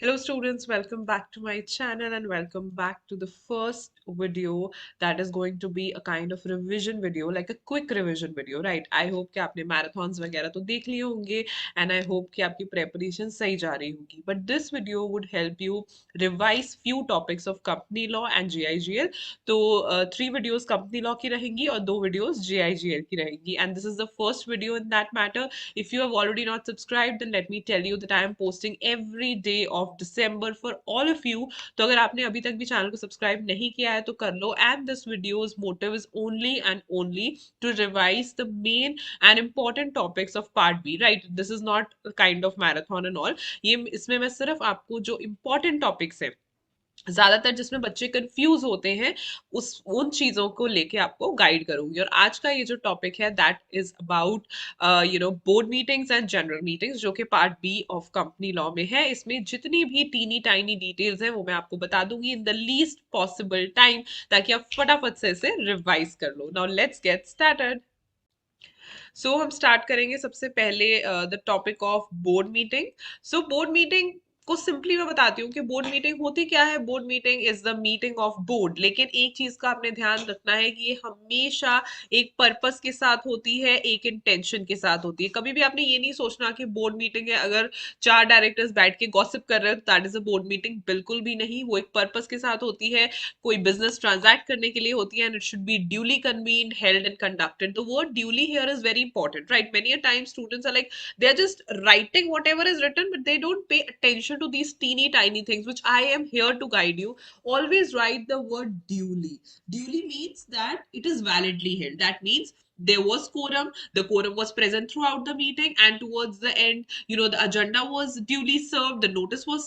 Hello students, welcome back to my channel and welcome back to the first video that is going to be a kind of revision video, like a quick revision video, right? I hope कि आपने marathons वगैरह तो देख लिए होंगे and I hope कि आपकी preparation सही जा रही होगी. But this video would help you revise few topics of company law and GIGL. तो 3 videos company law की रहेंगी और 2 videos GIGL की रहेंगी. And this is the first video in that matter. If you have already not subscribed, then let me tell you that I am posting every day of December for all of you. तो अगर आपने अभी तक भी channel को subscribe नहीं किया है तो कर लो. And this video's motive is only and only to revise the main and important topics of part B. Right? This is not a kind of marathon and all. ये इसमें मैं सिर्फ आपको जो important topics है ज्यादातर जिसमें बच्चे कंफ्यूज होते हैं उस उन चीजों को लेके आपको गाइड करूंगी. और आज का ये जो टॉपिक है that is about board meetings and general meetings, जो कि part B of company law में है. इसमें जितनी भी टीनी टाइनी डिटेल्स हैं वो मैं आपको बता दूंगी in the least possible time, ताकि आप फटाफट से इसे रिवाइज कर लो. Now let's get started. So हम स्टार्ट करेंगे सबसे पहले the topic of board meeting. So board meeting को सिंपली मैं बताती हूँ कि बोर्ड मीटिंग होती क्या है. Board meeting is the meeting of board, लेकिन एक चीज का आपने ध्यान रखना है कि ये हमेशा एक पर्पस के साथ होती है, एक इंटेंशन के साथ होती है. कभी भी आपने ये नहीं सोचना कि बोर्ड मीटिंग है अगर 4 डायरेक्टर्स बैठ के गॉसिप कर रहे हो तो that is a board meeting. बिल्कुल भी नहीं. वो एक पर्पस के साथ होती है, कोई बिजनेस ट्रांजैक्ट करने के लिए होती है, and it should be duly convened, held and conducted. The word duly here is very important, right? Many a time students are like they are just writing whatever is written, but they don't pay attention to these teeny tiny things, which I am here to guide you. Always write the word duly. Duly means that it is validly held. That means there was quorum, the quorum was present throughout the meeting, and towards the end, the agenda was duly served, the notice was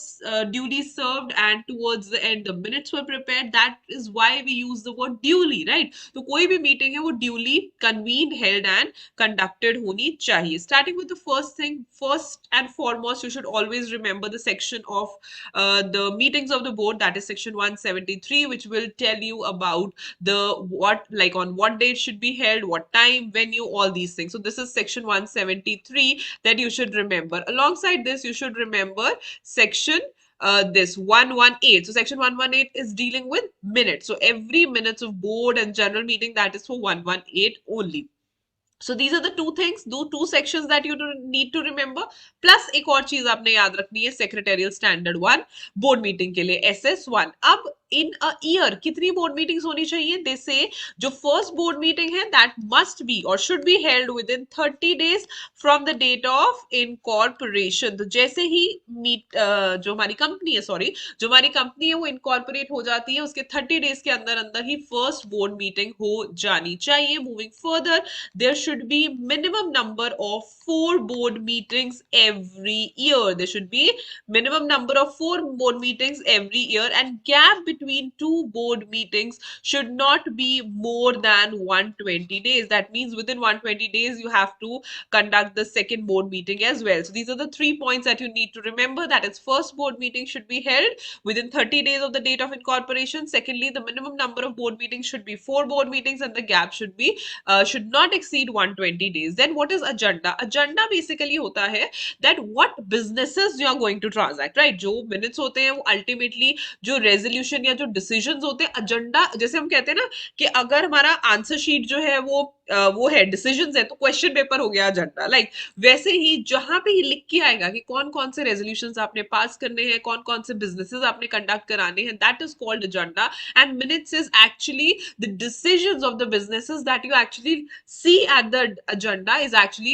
duly served, and towards the end the minutes were prepared. That is why we use the word duly, right? तो कोई भी meeting है वो duly convened, held and conducted होनी चाहिए. Starting with the first thing, first and foremost, you should always remember the section of the meetings of the board, that is section 173, which will tell you about the what, like on what date should be held, what time, venue, all these things. So this is section 173 that you should remember. Alongside this, you should remember section this 118. So section 118 is dealing with minutes. So every minutes of board and general meeting, that is for 118 only. So these are the two things, two sections that you need to remember. Plus एक और चीज आपने याद रखनी है, secretarial standard 1 board meeting के लिए SS1. अब इन अ ईयर कितनी बोर्ड मीटिंग्स होनी चाहिए? दे से जो फर्स्ट बोर्ड मीटिंग है दैट मस्ट बी और should be held within 30 days from the date of incorporation. तो जैसे ही जो हमारी कंपनी है, सॉरी, जो हमारी कंपनी है वो इनकॉर्पोरेट हो जाती है, उसके 30 days के अंदर अंदर ही फर्स्ट बोर्ड मीटिंग हो जानी चाहिए. Moving further, there should be minimum number of 4 board meetings every year. There should be minimum number of 4 board meetings every year, and gap between 2 board meetings should not be more than 120 days. That means within 120 days you have to conduct the second board meeting as well. So these are the 3 points that you need to remember. That is, first board meeting should be held within 30 days of the date of incorporation. Secondly, the minimum number of board meetings should be 4 board meetings, and the gap should not exceed 120 days. Then what is agenda? Agenda basically होता है that what businesses you are going to transact, right? जो minutes होते हैं वो ultimately जो resolution या जो decisions होते हैं, agenda जैसे हम कहते हैं ना कि अगर हमारा answer sheet जो है वो है डिसीजंस है, तो क्वेश्चन पेपर हो गया एजेंडा. लाइक वैसे ही जहां पे ही लिख के आएगा कि कौन कौन से रेजोल्यूशंस आपने पास करने हैं, कौन कौन से बिजनेसेस आपने कंडक्ट कराने हैं, that is called agenda. And minutes is actually the decisions of the businesses that you actually see at the agenda is actually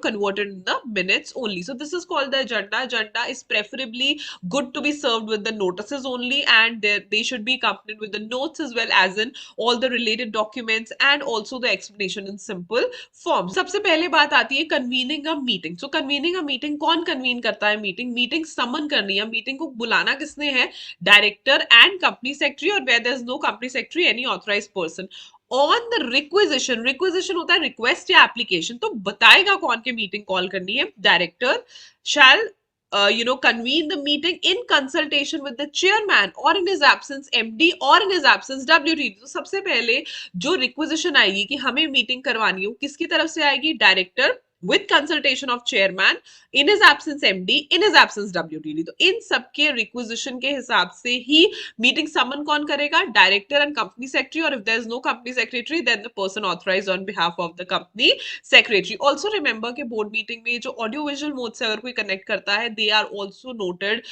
converted in the minutes only. So this is called the agenda. Agenda is preferably good to be served with the notices only, and they should be accompanied with the notes as well, as in all the related documents and also the explanation in simple form. सबसे पहले बात आती है convening a meeting. So convening a meeting, कौन convene करता है meeting? Meeting समन करनी है. मीटिंग को बुलाना किसने है? डायरेक्टर एंड कंपनी सेक्रेटरी, और where there is no company secretary, any authorized person. On the requisition, requisition होता है रिक्वेस्ट या एप्लीकेशन, तो बताएगा कौन के मीटिंग कॉल करनी है. Director shall convene the meeting in consultation with the chairman, or in his absence MD, or in his absence WD. तो सबसे पहले जो रिक्वेजिशन आएगी कि हमें मीटिंग करवानी हो, किसकी तरफ से आएगी? Director with consultation of chairman, in his absence MD, in his absence WTD. तो इन सबके requisition के हिसाब से ही meeting summon कौन करेगा? Director and company secretary, or if there is no company secretary, then the person authorized on behalf of the company secretary. Also remember कि board meeting में जो audio visual mode से अगर कोई connect करता है, they are also noted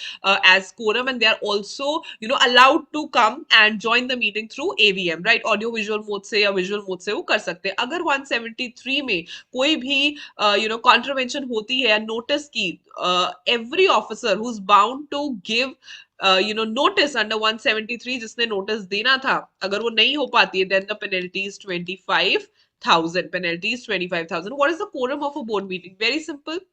as quorum, and they are also allowed to come and join the meeting through AVM, right? Audio visual mode से या visual mode से वो कर सकते हैं. अगर 173 में कोई भी कॉन्ट्रवेंशन होती है, नोटिस की, every officer who is bound to give notice under 173, जिसने नोटिस देना था, अगर वो नहीं हो पाती है, then the penalty is 25,000. Penalty is 25,000. What is the quorum of a board meeting? Very simple.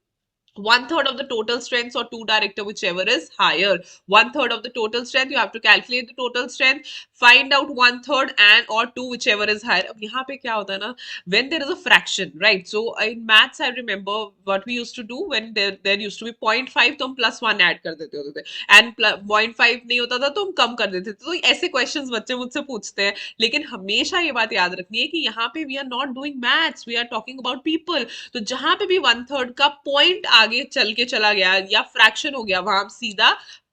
1/3 of the total strength, or two director, whichever is higher. 1/3 of the total strength, you have to calculate the total strength, find out 1/3 and or two, whichever is higher. अब यहाँ पे क्या होता है ना, when there is a fraction, right? So in maths I remember what we used to do when there used to be 0.5, तो हम +1 add कर देते होते थे, and 0.5 नहीं होता था तो हम कम कर देते थे. तो ऐसे क्वेश्चंस बच्चे मुझसे पूछते हैं, लेकिन हमेशा ये बात याद रखनी है कि यहाँ पे we are not doing maths, we are talking about people. तो जहां पे भी 1/3 का पॉइंट आगे चल के चला गया या फ्रैक्शन हो गया, वहां हम सीधा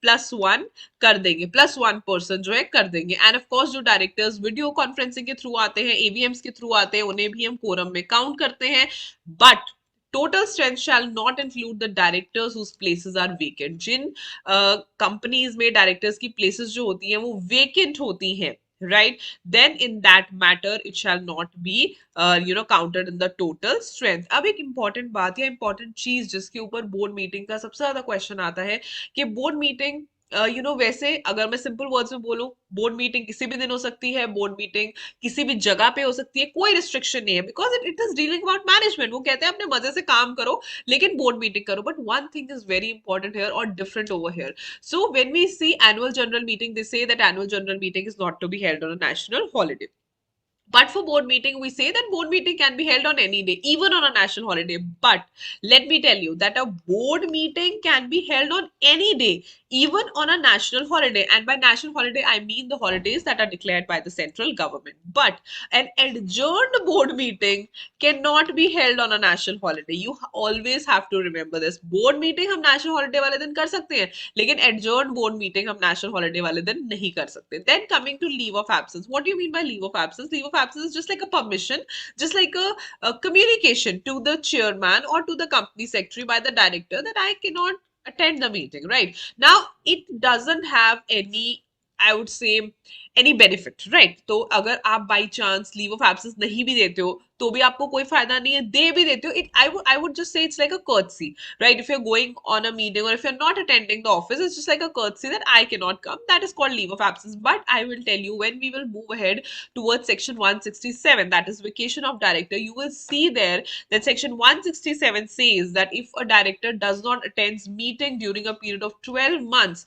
+1 कर देंगे, +1% जो है कर देंगे. एंड ऑफ कोर्स जो डायरेक्टर्स वीडियो कॉन्फ्रेंसिंग के थ्रू आते हैं, एवीएम्स के थ्रू आते हैं, उन्हें भी हम कोरम में काउंट करते हैं. But total strength shall not include the directors whose places are vacant. जिन कंपनीज में डायरेक्टर्स की प्लेसेस जो होती हैं वो वेकेंट होती हैं, right? Then in that matter it shall not be counted in the total strength. अब एक important बात या important चीज जिसके ऊपर बोर्ड मीटिंग का सबसे ज्यादा क्वेश्चन आता है कि बोर्ड मीटिंग वैसे अगर मैं सिंपल वर्ड्स में बोलूं, बोर्ड मीटिंग किसी भी दिन हो सकती है, बोर्ड मीटिंग किसी भी जगह पे हो सकती है, कोई रिस्ट्रिक्शन नहीं है, because it is dealing about management. वो कहते हैं अपने मजे से काम करो लेकिन बोर्ड मीटिंग करो. But one thing is very important here और different over here. So when we see annual general meeting, they say that annual general meeting is not to be held on a national holiday. But for board meeting, we say that board meeting can be held on any day, even on a national holiday. But let me tell you that a board meeting can be held on any day, even on a national holiday. And by national holiday, I mean the holidays that are declared by the central government. But an adjourned board meeting cannot be held on a national holiday. You always have to remember this. Board meeting हम national holiday वाले दिन कर सकते हैं, लेकिन adjourned board meeting हम national holiday वाले दिन नहीं कर सकते. Then coming to leave of absence. What do you mean by leave of absence? Leave of absence is just like a permission, just like a communication to the chairman or to the company secretary by the director that I cannot attend the meeting, right? Now, it doesn't have any, I would say, any benefit, right? तो अगर आप by chance leave of absence नहीं भी देते हो तो भी आपको कोई फायदा नहीं है, दे भी देते हो, I would just say it's like a courtesy, right? If you're going on a meeting or if you're not attending the office, it's just like a courtesy that I cannot come. That is called leave of absence. But I will tell you, when we will move ahead towards section 167, that is vacation of director, you will see there that section 167 says that if a director does not attend meeting during a period of 12 months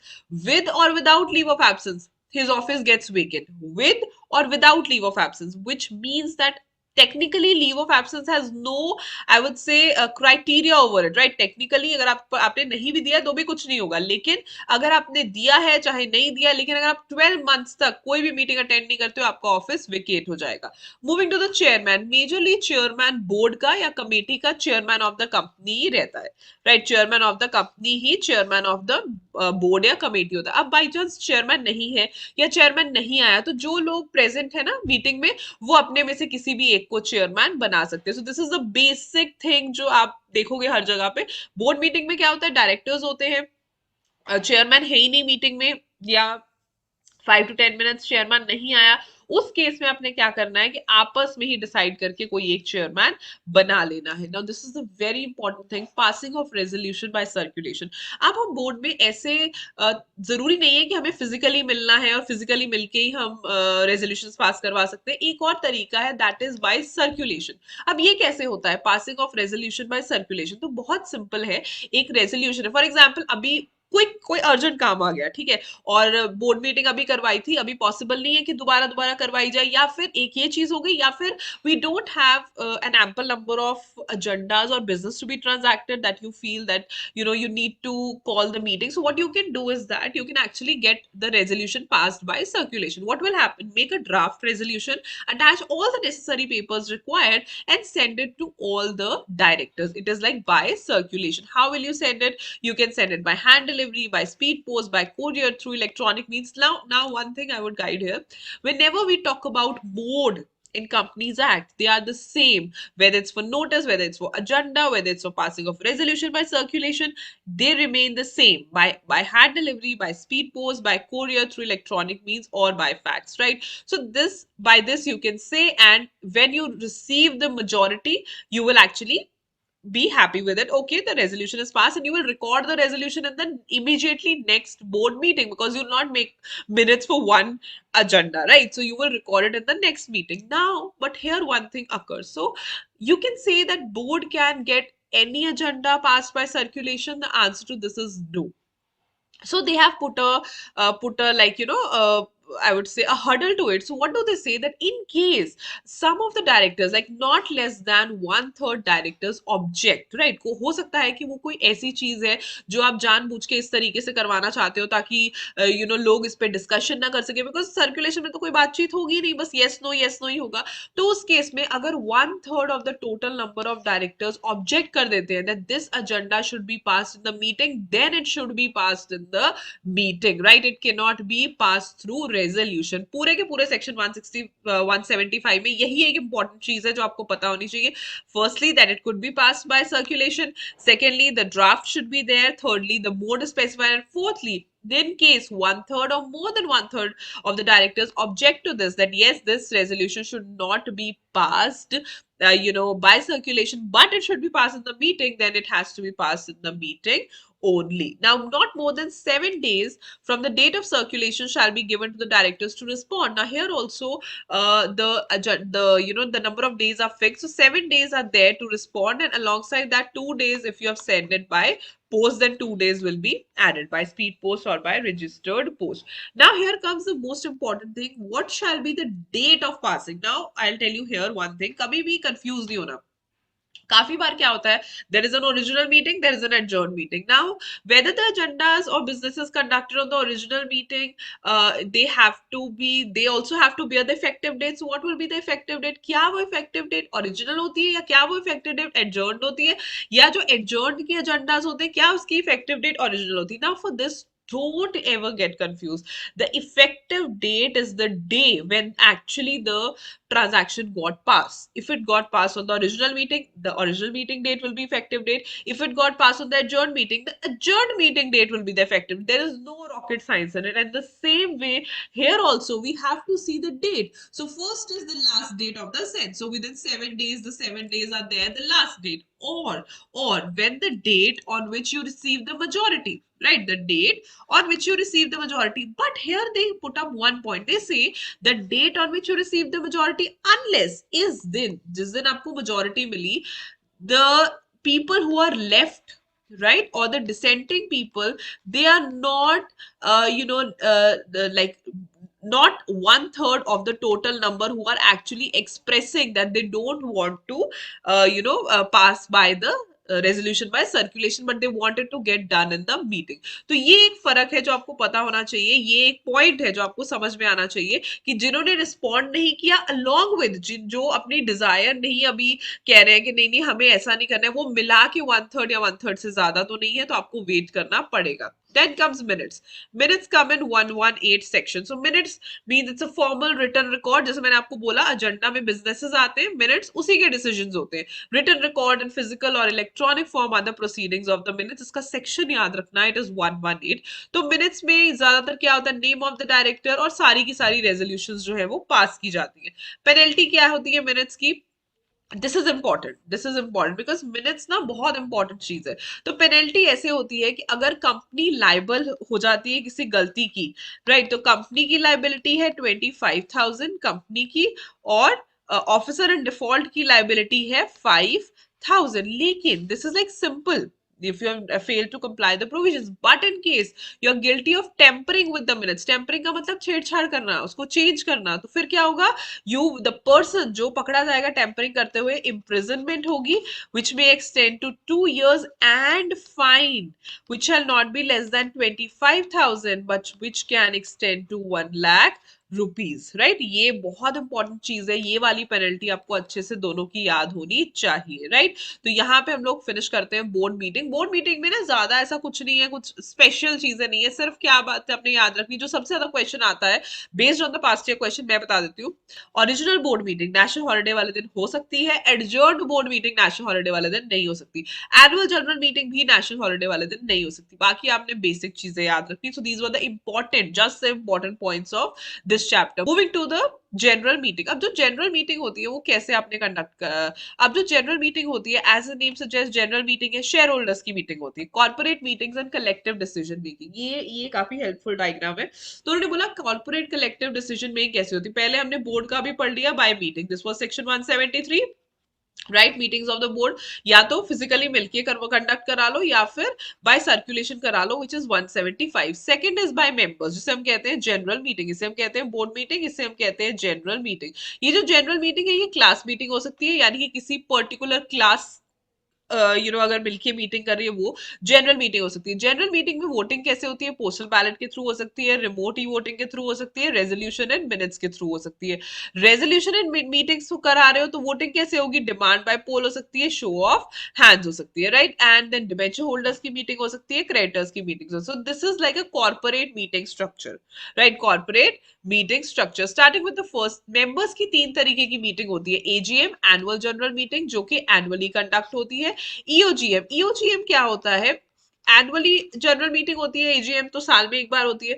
with or without leave of absence, his office gets vacant, with or without leave of absence, which means that technically leave of absence has no, I would say, criteria over it, right? Technically अगर आपने नहीं भी दिया तो भी कुछ नहीं होगा, लेकिन अगर आपने दिया है चाहे नहीं दिया, लेकिन अगर आप 12 months तक कोई भी मीटिंग अटेंड नहीं करते हो, आपका ऑफिस वेकेट हो जाएगा. Moving to the chairman, majorly chairman board का या कमेटी का चेयरमैन ऑफ द कंपनी ही रहता है, right? Chairman of the company ही चेयरमैन ऑफ द बोर्ड या कमेटी होता है. अब बाई चांस चेयरमैन नहीं है या चेयरमैन नहीं आया, तो जो लोग प्रेजेंट है ना मीटिंग में, वो अपने में से किसी भी एक को चेयरमैन बना सकते हैं. सो this is the basic thing जो आप देखोगे हर जगह पे. बोर्ड मीटिंग में क्या होता है, डायरेक्टर्स होते हैं, चेयरमैन है ही नहीं मीटिंग में, या 5 to 10 minutes चेयरमैन नहीं आया, उस केस में आपने क्या करना है कि आपस में ही डिसाइड करके कोई एक चेयरमैन बना लेना है. Now this is a very important thing, passing of resolution bye circulation. अब हम बोर्ड में ऐसे जरूरी नहीं है कि हमें फिजिकली मिलना है और फिजिकली मिलके ही हम रेजोल्यूशन पास करवा सकते हैं. एक और तरीका है, दैट इज बाय सर्कुलेशन. अब ये कैसे होता है passing of resolution bye circulation? तो बहुत सिंपल है. एक रेजोल्यूशन है, फॉर एग्जाम्पल अभी क्विक कोई अर्जेंट काम आ गया, ठीक है, और बोर्ड मीटिंग अभी करवाई थी, अभी पॉसिबल नहीं है कि दोबारा दोबारा करवाई जाए, या फिर एक ये चीज हो गई, या फिर we don't have an ample number of agendas or business to be transacted that you feel that you need to call the meeting. So what you can do is that you can actually get the resolution passed by circulation. What will happen? Make a draft resolution, attach all the necessary papers required, and send it to all the directors. It is like by circulation. How will you send it? You can send it by hand delivery, by speed post, by courier, through electronic means. Now one thing I would guide here: whenever we talk about mode in Companies Act, they are the same. Whether it's for notice, whether it's for agenda, whether it's for passing of resolution by circulation, they remain the same: by hand delivery, by speed post, by courier, through electronic means, or by fax, right? So this by this you can say, and when you receive the majority, you will actually be happy with it. Okay, the resolution is passed, and you will record the resolution and then immediately next board meeting, because you'll not make minutes for one agenda, right? So you will record it in the next meeting. Now, but here one thing occurs. So you can say that board can get any agenda passed by circulation. The answer to this is no. So they have put a like I would say a hurdle to it. So what do they say? That in case some of the directors, like not less than one third directors object, right? को हो सकता है कि वो कोई ऐसी चीज है जो आप जानबूझ के इस तरीके से करवाना चाहते हो ताकि लोग इस पे डिस्कशन ना कर सके, बिकॉज सर्कुलेशन में तो कोई बातचीत होगी नहीं, बस येस नो ही होगा। तो उस केस में अगर one third of the total number of directors object कर देते हैं that this agenda should be passed in the meeting, then it should be passed in the meeting, right? It can not be pass through resolution. पूरे के पूरे section 160 175 में यही एक important चीज है जो आपको पता होनी चाहिए। Firstly that it could be passed by circulation, secondly the draft should be there, thirdly the mode is specified, and fourthly, in case one third or more than one third of the directors object to this, that yes, this resolution should not be passed by circulation, but it should be passed in the meeting, then it has to be passed in the meeting only. Now, not more than 7 days from the date of circulation shall be given to the directors to respond. Now, here also the number of days are fixed. So 7 days are there to respond, and alongside that 2 days if you have sent it by post, then 2 days will be added by speed post or by registered post. Now here comes the most important thing: what shall be the date of passing? Now I'll tell you here one thing, कभी भी confused नहीं होना। काफी बार क्या होता है, there is an original meeting, there is an adjourned meeting. Now whether the agendas or businesses conducted on the original meeting, they also have to bear the effective date. So what will be the effective date? क्या वो effective date original होती है, या क्या वो effective date adjourned होती है, या जो adjourned के agendas होते हैं क्या उसकी effective date original होती है? Now for this, don't ever get confused. The effective date is the day when actually the transaction got passed. If it got passed on the original meeting, the original meeting date will be effective date. If it got passed on the adjourned meeting, the adjourned meeting date will be the effective. There is no rocket science in it. And the same way here also we have to see the date. So first is the last date of the send. So within 7 days, the 7 days are there, the last date, or when the date on which you receive the majority, right? The date on which you receive the majority. But here they put up one point. They say the date on which you receive the majority, unless is दिन जिस दिन आपको majority milli, the people who are left, right, or the dissenting people, they are not like not one third of the total number who are actually expressing that they don't want to pass by the resolution by circulation, but they wanted to get done in the meeting. तो ये एक फर्क है जो आपको पता होना चाहिए, ये एक पॉइंट है जो आपको समझ में आना चाहिए कि जिन्होंने रिस्पॉन्ड नहीं किया along with जो अपनी डिजायर नहीं अभी कह रहे हैं कि नहीं नहीं हमें ऐसा नहीं करना है, वो मिला के वन थर्ड या वन थर्ड से ज्यादा तो नहीं है, तो आपको वेट करना पड़ेगा। Then comes minutes. Minutes come in 118 section. So minutes means it's a formal written record. जैसे मैंने आपको बोला agenda में businesses आते हैं, minutes उसी के decisions होते हैं। Written record in physical or electronic form are the proceedings of the minutes. इसका section याद रखना, it is 118. तो minutes में ज्यादातर क्या होता है, name of the director और सारी की सारी resolutions जो है वो pass की जाती है। Penalty क्या होती है minutes की? This is important because minutes ना बहुत इंपॉर्टेंट चीज है। तो पेनल्टी ऐसे होती है कि अगर कंपनी लाइबल हो जाती है किसी गलती की, राइट, तो कंपनी की लाइबिलिटी है 25,000 कंपनी की, और ऑफिसर इन डिफॉल्ट की लाइबिलिटी है 5,000। लेकिन this is like simple, if you have failed to comply the provisions. But in case you are guilty of tampering with the minutes, tampering का मतलब छेड़छाड़ करना, उसको चेंज करना, तो फिर क्या होगा, you the person जो पकड़ा जाएगा tampering करते हुए, imprisonment होगी which may extend to 2 years and fine which shall not be less than 25,000 but which can extend to 1 lakh rupees, right. ये बहुत इंपॉर्टेंट चीज है, ये वाली पेनल्टी आपको अच्छे से दोनों की याद होनी चाहिए, राइट। तो यहाँ पे हम लोग फिनिश करते हैं बोर्ड मीटिंग। बोर्ड मीटिंग में ना ज्यादा ऐसा कुछ नहीं है, कुछ स्पेशल चीजें नहीं है, सिर्फ क्या बात है अपने याद रखनी, जो सबसे ज्यादा क्वेश्चन आता है based on the past year question, मैं बता देती हूँ। Original board meeting national holiday वाले दिन हो सकती है, adjourned board meeting national holiday वाले दिन नहीं हो सकती, एनुअल जनरल मीटिंग भी नेशनल हॉलिडे वाले दिन नहीं हो सकती। बाकी आपने बेसिक चीजें याद रखनी। So these were the important, just the important points of this chapter. Moving to the general meeting. अब जो जनरल मीटिंग होती है वो कैसे आपने कंडक्ट करा। अब जो जनरल मीटिंग होती है, as a name suggest, general meeting है, शेयर होल्डर्स की मीटिंग होती है, corporate meetings and collective decision making. ये काफी हेल्पफुल डायग्राम है। तो उन्होंने बोला कॉर्पोरेट कलेक्टिव डिसीजन मेकिंग कैसे होती है। पहले हमने बोर्ड का भी पढ़ लिया by meeting, this was section 173, right. Meetings of the board या तो फिजिकली मिलके कंडक्ट करा लो या फिर बाय सर्कुलेशन करा लो, which is 175। Second is by members, जिसे हम कहते हैं जनरल मीटिंग, इसे हम कहते हैं बोर्ड मीटिंग, इसे हम कहते हैं जनरल मीटिंग। ये जो जनरल मीटिंग है ये क्लास मीटिंग हो सकती है, यानी कि किसी पर्टिकुलर क्लास अगर मिलके मीटिंग कर रही है वो जनरल मीटिंग हो सकती है। जनरल मीटिंग में वोटिंग कैसे होती है, पोस्टल बैलेट के थ्रू हो सकती है, रिमोट ई वोटिंग के थ्रू हो सकती है, रेजोल्यूशन एंड मिनट्स के थ्रू हो सकती है। रेजोल्यूशन एंड मीटिंग्स करा रहे हो तो वोटिंग कैसे होगी, डिमांड बाय पोल हो सकती है, शो ऑफ हैंड्स हो सकती है, right. And then debenture holders की मीटिंग हो सकती है, क्रेडिटर्स की meeting. So this is like a corporate meeting structure, right. Corporate meeting structure starting with the first members की 3 तरीके की मीटिंग होती है, एजीएम एनुअल जनरल मीटिंग जो कि एनुअली कंडक्ट होती है, ईओजीएम। ईओजीएम क्या होता है, एनुअली जनरल मीटिंग होती है, एजीएम तो साल में एक बार होती है।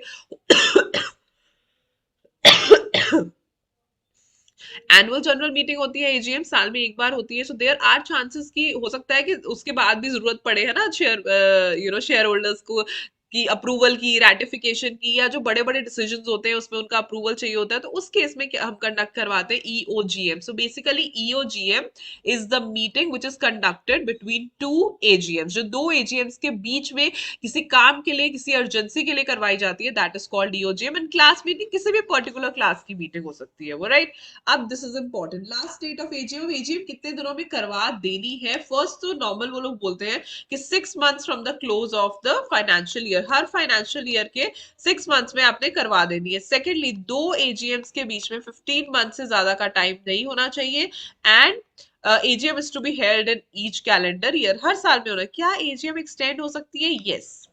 एनुअल जनरल मीटिंग होती है, एजीएम साल में एक बार होती है। सो देयर आर चांसेस की हो सकता है कि उसके बाद भी जरूरत पड़े, है ना, शेयर होल्डर्स को की अप्रूवल की, रैटिफिकेशन की, या जो बड़े बड़े डिसीजंस होते हैं उसमें उनका अप्रूवल चाहिए होता है, तो उस केस में हम कंडक्ट करवाते हैं EOGM. So basically EOGM is the meeting which is conducted between 2 AGMs, जो 2 एजीएम्स के बीच में किसी काम के लिए, किसी अर्जेंसी के लिए करवाई जाती है, that is called EOGM. And class meeting किसी भी पर्टिकुलर क्लास की मीटिंग हो सकती है वो, राइट। अब this is important, last date of AGM, AGM कितने दिनों में करवा देनी है। फर्स्ट तो नॉर्मल वो लोग बोलते हैं कि 6 months from the close of the financial year, her financial year के 6 मंथ्स में आपने करवा देनी है। सेकेंडली 2 एजीएम्स के बीच में 15 मंथ से ज्यादा का टाइम नहीं होना चाहिए। And AGM is to be held in each calendar year, हर साल में होना। क्या एजीएम एक्सटेंड हो सकती है, यस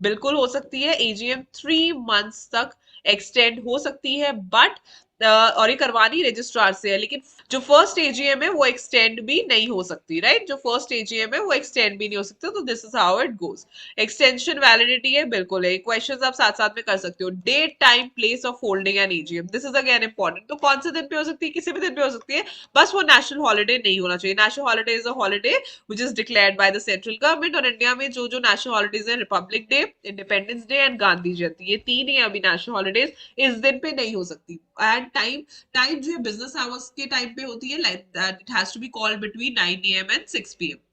बिल्कुल हो सकती है। एजीएम 3 मंथ्स तक एक्सटेंड हो सकती है, बट और ये करवानी रजिस्ट्रार से है, लेकिन जो फर्स्ट एजीएम है वो एक्सटेंड भी नहीं हो सकती, राइट। जो फर्स्ट एजीएम है वो एक्सटेंड भी नहीं हो सकती। तो this is how it goes. Extension validity है, बिल्कुल है। क्वेश्चंस आप साथ साथ में कर सकते हो। Date time place of holding an AGM, this is again important. तो कौन से दिन पे हो सकती है, किसी भी दिन पे हो सकती है, बस वो नेशनल हॉलिडे नहीं होना चाहिए। National holiday is a holiday which is declared by the central government. और इंडिया में जो जो नेशनल हॉलिडेज है, republic day, independence day and Gandhi Jayanti, ये 3 ही अभी नेशनल हॉलिडेज, इस दिन पे नहीं हो सकती। एंड टाइम जो है बिजनेस आवर्स के टाइम पे होती है, like that it has to be called between 9 AM and 6 PM।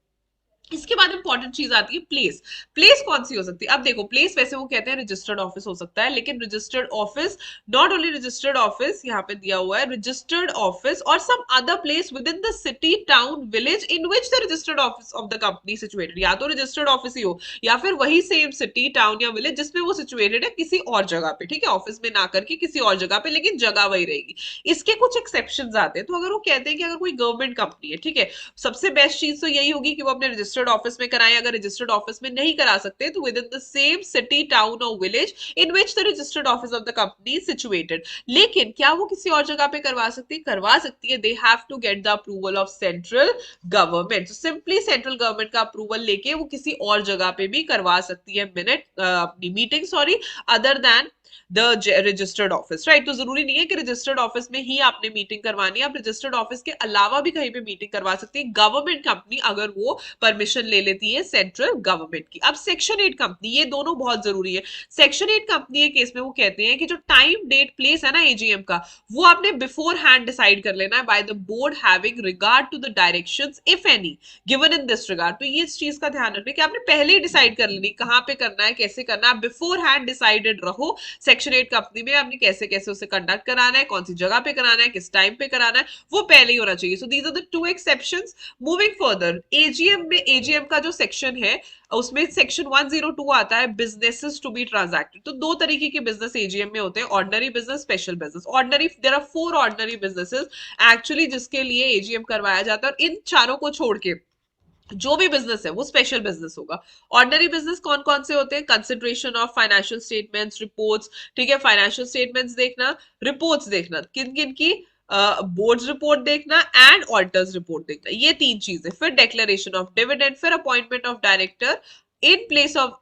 इसके बाद इंपॉर्टेंट चीज आती है प्लेस। प्लेस कौन सी हो सकती है। अब देखो, प्लेस वैसे वो कहते हैं रजिस्टर्ड ऑफिस हो सकता है, लेकिन registered office, not only registered office, यहाँ पे दिया हुआ है रजिस्टर्ड ऑफिस और some other place within the city, town, village in which the registered office of the company situated. या तो रजिस्टर्ड ऑफिस ही हो या फिर वही सेम सिटी, टाउन या विलेज जिसमें वो सिचुएटेड है, किसी और जगह पे, ठीक है, ऑफिस में ना करके किसी और जगह पे, लेकिन जगह वही रहेगी। इसके कुछ एक्सेप्शन आते हैं। तो अगर वो कहते हैं कि अगर कोई गवर्नमेंट कंपनी है, ठीक है, सबसे बेस्ट चीज तो यही होगी कि वो अपने रजिस्टर्ड ऑफिस में कराएं। अगर रजिस्टर्ड ऑफिस में नहीं करा सकते तो within the same city, town और village in which the registered office of the company situated. लेकिन क्या वो किसी और जगह पे करवा सकती है। They have to get the approval of central government. Simply central government का अप्रूवल लेके वो किसी और जगह पे भी करवा सकती है अपनी meeting, sorry, other than the registered office, right. तो जरूरी नहीं है कि रजिस्टर्ड ऑफिस में ही आपने मीटिंग करवानी है, आप रजिस्टर्ड ऑफिस के अलावा भी कहीं पे मीटिंग करवा सकते हैं, गवर्नमेंट कंपनी अगर वो परमिशन ले लेती है सेंट्रल गवर्नमेंट की। अब सेक्शन 8 कंपनी, ये दोनों बहुत जरूरी है। सेक्शन 8 कंपनी के केस में वो कहते हैं कि जो टाइम डेट प्लेस है ना एजीएम का, वो आपने बिफोर हैंड डिसाइड कर लेना है by the board having regard to the directions if any given in this regard. तो ये इस चीज का ध्यान रखना कि आपने पहले ही डिसाइड कर लेनी कहां पे करना है, कैसे करना है, बिफोर हैंड डिसाइडेड रहो सेक्शन 8 कंपनी में आपने कैसे कैसे उसे कंडक्ट कराना है, कौन सी जगह पे कराना है, किस टाइम पे कराना है, वो पहले ही होना चाहिए। So these are the two exceptions. Moving further, AGM में, एजीएम का जो सेक्शन है उसमें सेक्शन 102 आता है बिजनेसेस टू बी ट्रांजैक्टेड। तो दो तरीके के बिजनेस एजीएम में होते हैं, ordinary business, special business. Ordinary, there are 4 ordinary businesses actually जिसके लिए एजीएम करवाया जाता है, और इन चारों को छोड़ के जो भी बिजनेस है वो स्पेशल बिजनेस होगा। ऑर्डिनरी बिजनेस कौन कौन से होते हैं? Consideration of financial statements, reports, ठीक है, फाइनेंशियल स्टेटमेंट्स देखना, रिपोर्ट्स देखना, किन किन की, बोर्ड रिपोर्ट देखना एंड ऑडिटर्स रिपोर्ट देखना, ये 3 चीजें। फिर डिक्लेरेशन ऑफ डिविडेंड, फिर appointment of director in place of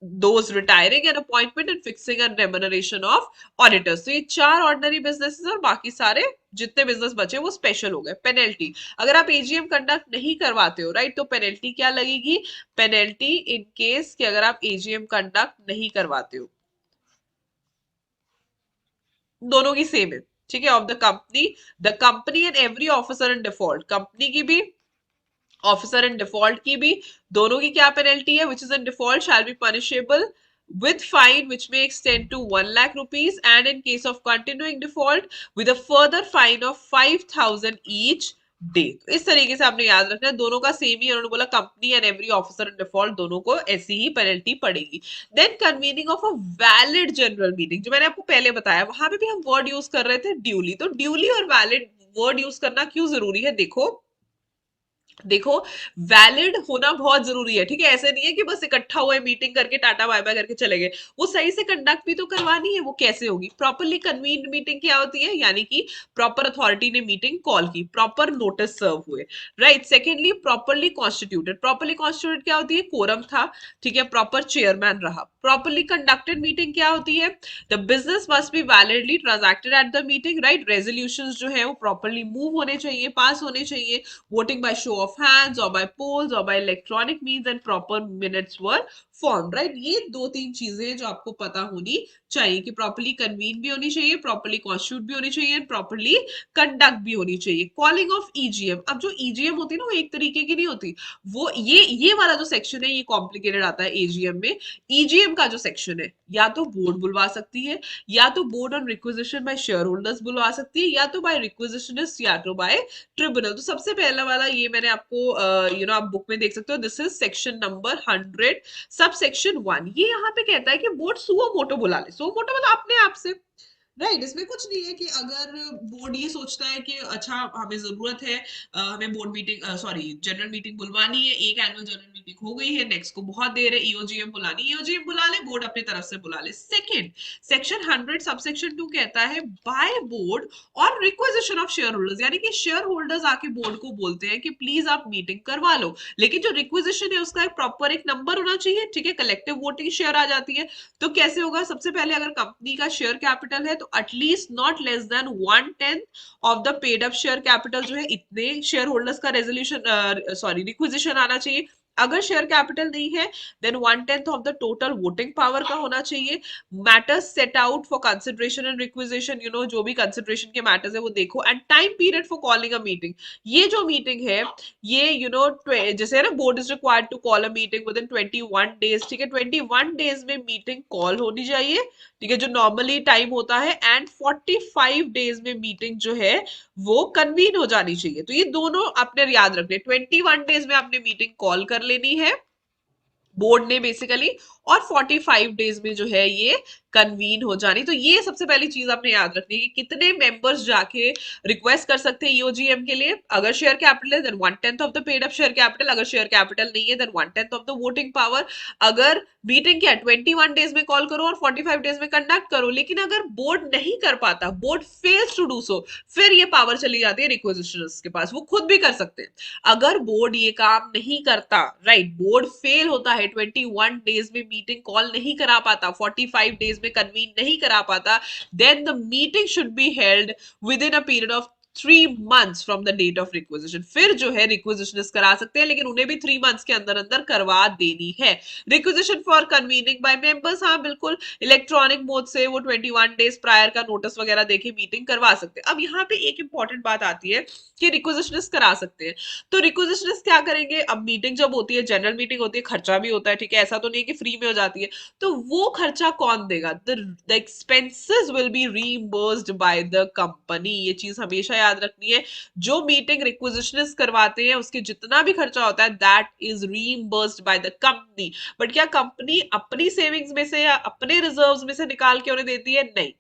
those retiring and appointment and fixing and remuneration of auditors। तो ये 4 ऑर्डिनरी बिजनेसेस और बाकी सारे जितने बिजनेस बचे वो स्पेशल हो गए। पेनल्टी, अगर आप एजीएम कंडक्ट नहीं करवाते हो, राइट, तो पेनल्टी क्या लगेगी? पेनल्टी इन केस कि अगर आप एजीएम कंडक्ट नहीं करवाते हो, दोनों की सेम है, ठीक है, of the company and every officer in default, company की भी ऑफिसर इन डिफॉल्ट की भी, दोनों की क्या पेनल्टी है? Which is in default shall be punishable with fine which may extend to 1 lakh rupees and in case of continuing default with a further fine of 5,000 each day. तो इस तरीके से आपने याद रखना है, दोनों का सेम ही, उन्होंने बोला company and every officer in default दोनों को ऐसी ही पेनल्टी पड़ेगी। Then convening of a valid general meeting, जो मैंने आपको पहले बताया, वहां पे भी हम वर्ड यूज कर रहे थे ड्यूली। तो ड्यूली और वैलिड वर्ड यूज करना क्यों जरूरी है? देखो देखो, वैलिड होना बहुत जरूरी है, ठीक है। ऐसे नहीं है कि बस इकट्ठा हुए मीटिंग करके टाटा बाय बाय करके चले गए, वो सही से कंडक्ट भी तो करवानी है। वो कैसे होगी? प्रॉपरली कन्वीन्ड मीटिंग क्या होती है? यानी कि प्रॉपर अथॉरिटी ने मीटिंग कॉल की, प्रॉपर नोटिस सर्व हुए, right. Secondly, properly constituted, properly constituted क्या होती है? कोरम था, ठीक है, प्रॉपर चेयरमैन रहा। प्रॉपरली कंडक्टेड मीटिंग क्या होती है? The business must be validly transacted eight the meeting, right. Resolutions जो है वो प्रॉपरली मूव होने चाहिए, पास होने चाहिए, voting by show of hands or by polls or by electronic means, and proper minutes were formed, right। ये 2-3 चीजें जो आपको पता होनी चाहिए कि प्रॉपरली कन्वीन भी होनी चाहिए, प्रॉपरली कॉन्स्टिट्यूट भी होनी चाहिए, प्रॉपरली कंडक्ट भी होनी चाहिए। कॉलिंग ऑफ ईजीएम, अब जो ईजीएम होती है ना वो एक तरीके की नहीं होती, वो ये वाला जो सेक्शन है ये कॉम्प्लिकेटेड आता है एजीएम में। ईजीएम का जो सेक्शन है, या तो बोर्ड बुलवा सकती है, या तो board on requisition by share holders बुलवा सकती है, या तो बाय रिक्विजिशनिस्ट, या तो बाय ट्रिब्यूनल। तो सबसे पहला वाला ये मैंने आपको आप बुक में देख सकते हो, this is section number 100 sub section 1। ये यहाँ पे कहता है कि बोर्ड सुओ मोटो बुला ले। सुओ मोटो मतलब अपने आप से, राइट। इसमें कुछ नहीं है कि अगर बोर्ड ये सोचता है कि अच्छा हमें जरूरत है, हमें board meeting, sorry, general meeting बुलवानी है, एक एनुअल जनरल मीटिंग हो गई है, नेक्स्ट को बहुत देर है, ईओजीएम बुलानी, ईओजीएम बुला ले, बोर्ड अपनी तरफ से बुला ले। सेकंड, सेक्शन 100 सबसेक्शन 2 कहता है बाय बोर्ड और रिक्वेजिशन ऑफ शेयर होल्डर्स, यानी कि शेयर होल्डर्स आके बोर्ड को बोलते हैं कि प्लीज आप मीटिंग करवा लो, लेकिन जो रिक्वेजिशन है उसका एक प्रॉपर एक नंबर होना चाहिए, ठीक है। कलेक्टिव वोटिंग शेयर आ जाती है, तो कैसे होगा? सबसे पहले अगर कंपनी का शेयर कैपिटल है तो at least not less than 1/10 of the paid up share capital, जो है इतने शेयर होल्डर्स का रेजोल्यूशन, सॉरी, रिक्विजिशन आना चाहिए। अगर शेयर कैपिटल नहीं है then 1/10 of the total voting power का होना चाहिए। Matters set out for consideration and requisition, जो भी कंसिडरेशन के मैटर्स है वो देखो। And time period for calling a meeting, ये जो मीटिंग है ये जैसे है ना, board is required to call a meeting within 21 days, ठीक है। 21 डेज में मीटिंग कॉल होनी चाहिए, ठीक है, जो नॉर्मली टाइम होता है। एंड 45 डेज में मीटिंग जो है वो कन्वीन हो जानी चाहिए। तो ये दोनों आपने याद रखने, 21 डेज में आपने मीटिंग कॉल कर लेनी है बोर्ड ने बेसिकली, और 45 डेज में जो है ये कन्वीन हो जानी। तो ये सबसे पहली चीज आपने याद रखनी है कि कितने मेंबर्स जाके रिक्वेस्ट कर सकते हैं ईओजीएम के लिए। अगर शेयर कैपिटल है then 1/10 of the paid up share capital, अगर शेयर कैपिटल नहीं है then 1/10 of the voting power. अगर मीटिंग क्या 21 डेज में कॉल करो और 45 डेज में कंडक्ट करो, लेकिन अगर बोर्ड नहीं कर पाता, board fails to do so, फिर ये पावर चली जाती है रिक्वेजिशनर्स के पास, वो खुद भी कर सकते हैं। अगर बोर्ड ये काम नहीं करता, राइट, बोर्ड फेल होता है 21 डेज में मीटिंग कॉल नहीं करा पाता, 45 डेज में कन्वीन नहीं करा पाता, then the meeting should be held within a period of 3 months from the date of requisition. फिर जो है रिक्वेजिशनिस्ट करा सकते हैं, लेकिन उन्हें भी 3 months के अंदर अंदर करवा देनी है। Requisition for convening by members, हाँ बिल्कुल इलेक्ट्रॉनिक मोड से वो 21 डेज प्रायर का नोटिस वगैरह देके मीटिंग करवा सकते हैं। अब यहाँ पे एक इंपॉर्टेंट बात आती है कि रिक्वेजिशनिस्ट करा सकते हैं, तो रिक्वेजिशनिस्ट क्या करेंगे, अब मीटिंग जब होती है, जनरल मीटिंग होती है, खर्चा भी होता है, ठीक है, ऐसा तो नहीं कि फ्री में हो जाती है, तो वो खर्चा कौन देगा, the expenses will be reimbursed by the company. ये चीज हमेशा याद रखनी है, जो मीटिंग रिक्वेजिशनिस्ट करवाते हैं उसके जितना भी खर्चा होता है that is reimbursed by the company. But क्या कंपनी अपनी सेविंग्स में से या अपने रिजर्व्स में से निकाल के उन्हें देती है? नहीं,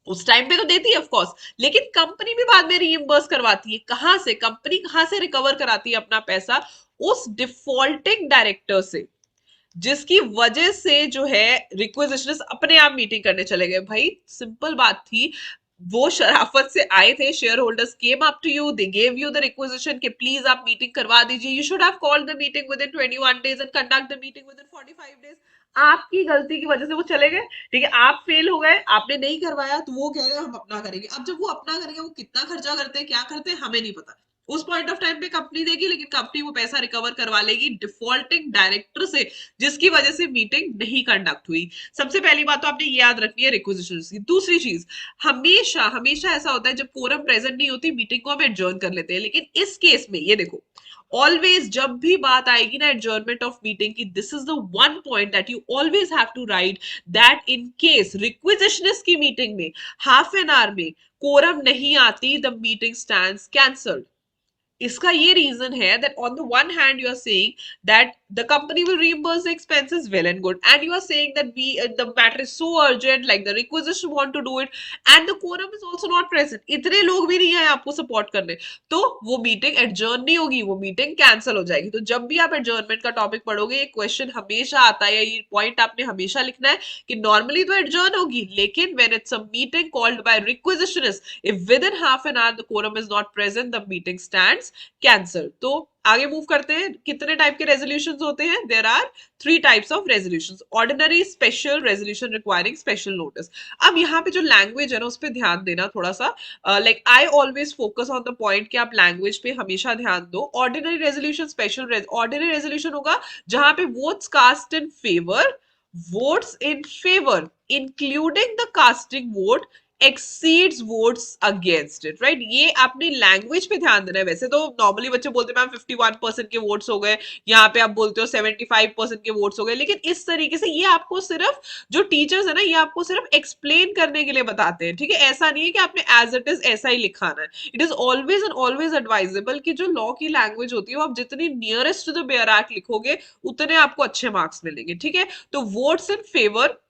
उस टाइम पे तो देती है ऑफ कोर्स, लेकिन कंपनी भी बाद में रीइंबर्स करवाती है। कहां से? कंपनी कहां से रिकवर कराती है अपना पैसा? उस डिफॉल्टिंग डायरेक्टर से, जिसकी वजह से जो है रिक्वेजिशनर्स अपने आप मीटिंग करने चले गए। भाई सिंपल बात थी, वो शराफत से आए थे, share holders came up to you, they gave you the requisition कि प्लीज आप मीटिंग करवा दीजिए, you should have called the meeting within 21 days and conduct the meeting within 45 days. आपकी गलती की वजह से वो चले गए, ठीक है, आप फेल हो गए, आपने नहीं करवाया, तो वो कह रहे हैं हम अपना करेंगे। अब जब वो अपना करेंगे, वो कितना खर्चा करते हैं, क्या करते हैं, हमें नहीं पता। उस पॉइंट ऑफ टाइम पे कंपनी देगी, लेकिन कंपनी वो पैसा रिकवर करवा लेगी डिफॉल्टिंग डायरेक्टर से, जिसकी वजह से मीटिंग नहीं कंडक्ट हुई। सबसे पहली बात तो आपने ये याद रखनी है रिक्वेजिशन की। दूसरी चीज, हमेशा हमेशा ऐसा होता है जब कोरम प्रेजेंट नहीं होती, मीटिंग को हम एडजर्न कर लेते हैं, लेकिन इस केस में ये देखो, ऑलवेज जब भी बात आएगी ना एडजर्नमेंट ऑफ मीटिंग की, this is the one point that you always have to write, that in case requisitionist की मीटिंग में हाफ एन आवर में कोरम नहीं आती, द मीटिंग स्टैंड्स कैंसल्ड। इसका ये रीजन है that on the one hand you are saying that the company will reimburse the expenses, well and good, and you are saying that the matter is so urgent, like the requisition want to do it, and the quorum is also not present, इतने लोग भी नहीं है आपको support करने, तो वो meeting adjourn नहीं होगी, वो मीटिंग कैंसिल हो जाएगी। तो जब भी आप एडजर्नमेंट का टॉपिक पढ़ोगे, ये क्वेश्चन हमेशा आता है, ये पॉइंट आपने हमेशा लिखना है कि नॉर्मली तो एडजर्न होगी, लेकिन when it's a meeting called by requisitionist, if within half an hour the quorum is not present, the meeting stands cancer. तो आगे मूव करते हैं, कितने टाइप के रेजोल्यूशन होते हैं? There are 3 types of resolution, ordinary, special, resolution requiring special notice. अब यहाँ पे जो लैंग्वेज है ना, उस पर ध्यान देना थोड़ा सा, like I always focus on the point कि आप लैंग्वेज पे हमेशा ध्यान दो। Ordinary resolution, special ordinary resolution होगा जहां पे votes cast in favour, votes in favour including the casting vote exceeds votes against it, right? ये आपने लैंग्वेज पे ध्यान देना है। वैसे तो नॉर्मली बच्चे बोलते हैं मैम 51% के वोट्स हो गए, यहाँ पे आप बोलते हो 75% के वोट्स हो गए, लेकिन इस तरीके से ये आपको सिर्फ, जो टीचर्स है ना, ये आपको सिर्फ एक्सप्लेन करने के लिए बताते हैं, ठीक है? ऐसा नहीं है कि आपने एज इट इज ऐसा ही लिखाना है। It is always and always advisable कि जो लॉ की लैंग्वेज होती है, वो आप जितनी nearest to the bare act लिखोगे, उतने आपको अच्छे मार्क्स मिलेंगे, ठीक है? तो votes in favour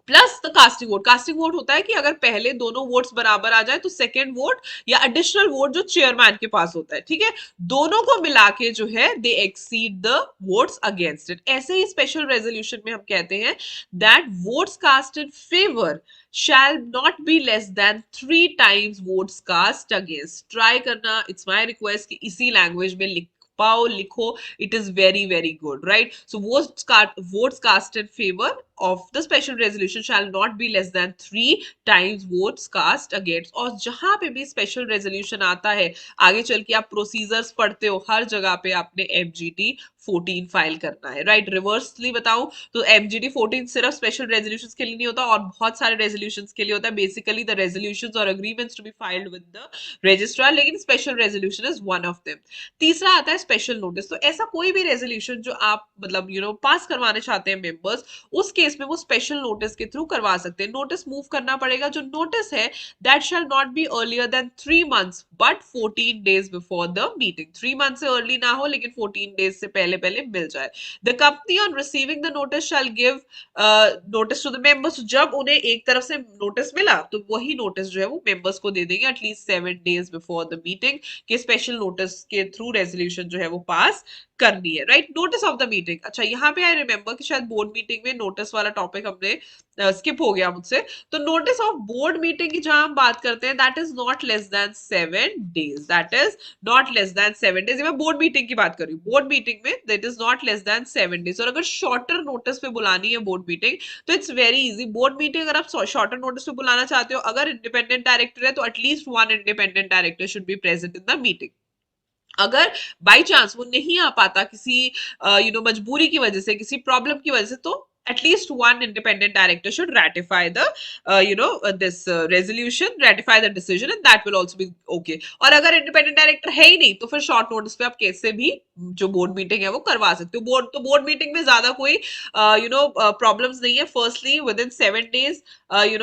plus the casting vote. Casting vote होता है कि अगर पहले दोनों वोट्स बराबर आ जाए तो सेकंड वोट या एडिशनल वोट जो चेयरमैन के पास होता है, ठीक है, दोनों को मिला के जो है they exceed the votes against it. ऐसे ही स्पेशल रेजोल्यूशन में हम कहते हैं that votes cast in favour shall not be less than 3 times votes cast against। Try करना, इट्स माय रिक्वेस्ट कि इसी लैंग्वेज में लिख पाओ, लिखो, it is very very good, right? So votes cast in favor of the special resolution shall not be less than 3 times votes cast against। और जहां पे भी स्पेशल रेजोल्यूशन आता है, आगे चल के आप प्रोसीजर्स पढ़ते हो, हर जगह पे आपने MGT 14 फाइल करना है, राइट? रिवर्सली बताऊं तो MGT 14 सिर्फ स्पेशल रेजोल्यूशन के लिए नहीं होता, और बहुत सारे रेजोल्यूशन के लिए होता है। बेसिकली द रेजोल्यूशन और agreements to be filed with the registrar, लेकिन special resolution is one of them. तीसरा आता है स्पेशल नोटिस। तो ऐसा कोई भी रेजोल्यूशन जो आप मतलब पास करवाने चाहते हैं मेंबर्स, उस केस में वो स्पेशल नोटिस के थ्रू करवा सकते हैं। नोटिस मूव करना पड़ेगा, जो नोटिस है that shall not be earlier than 3 months but 14 days before the meeting. 3 months से अर्ली ना हो, लेकिन 14 days से पहले पहले मिल जाए। The company on receiving the notice shall give notice to the members. जब उन्हें एक तरफ से नोटिस मिला, तो वही नोटिस जो है वो मेंबर्स को दे देंगे at least 7 days before the meeting, के स्पेशल नोटिस के थ्रू रेजोल्यूशन जो है वो पास करनी है, right. Notice of the meeting, अच्छा यहाँ पे आई रिमेम्बर कि शायद बोर्ड मीटिंग में नोटिस वाला टॉपिक हमने स्किप हो गया मुझसे। तो नोटिस ऑफ बोर्ड मीटिंग की जहां हम बात करते हैं, that is not less then 7 days, that is not less then 7 days। मैं बोर्ड मीटिंग की बात कर रही हूँ, बोर्ड मीटिंग में that is not less then 7 days। और अगर शॉर्टर नोटिस पे बुलानी है बोर्ड मीटिंग, तो it's very easy. Board meeting अगर आप शॉर्टर नोटिस पे बुलाना चाहते हो, अगर इंडिपेंडेंट डायरेक्टर है तो at least one independent director should be present in the meeting. अगर बाई चांस वो नहीं आ पाता किसी मजबूरी की वजह से, किसी प्रॉब्लम की वजह से, तो at least one independent director should ratify the this resolution, ratify the decision, and that will also be okay। और अगर इंडिपेंडेंट डायरेक्टर है ही नहीं, तो फिर शॉर्ट नोटिस पे आप कैसे भी जो बोर्ड मीटिंग है वो करवा सकते हो। बोर्ड मीटिंग में ज्यादा कोई प्रॉब्लम्स नहीं है। Firstly with in 7 days,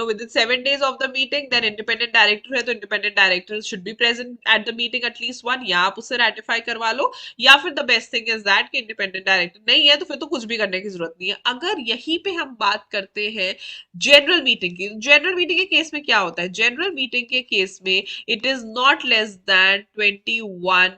within 7 days of the meeting, then independent director है तो independent director should be present at the meeting at least one, या आप उससे ratify करवा लो। या फिर the best thing is that कि independent director नहीं है तो फिर तो कुछ भी करने की जरूरत नहीं है। अगर यहीं पे हम बात करते हैं जनरल मीटिंग की, जनरल मीटिंग के केस में क्या होता है? जनरल मीटिंग के केस में it is not less then 21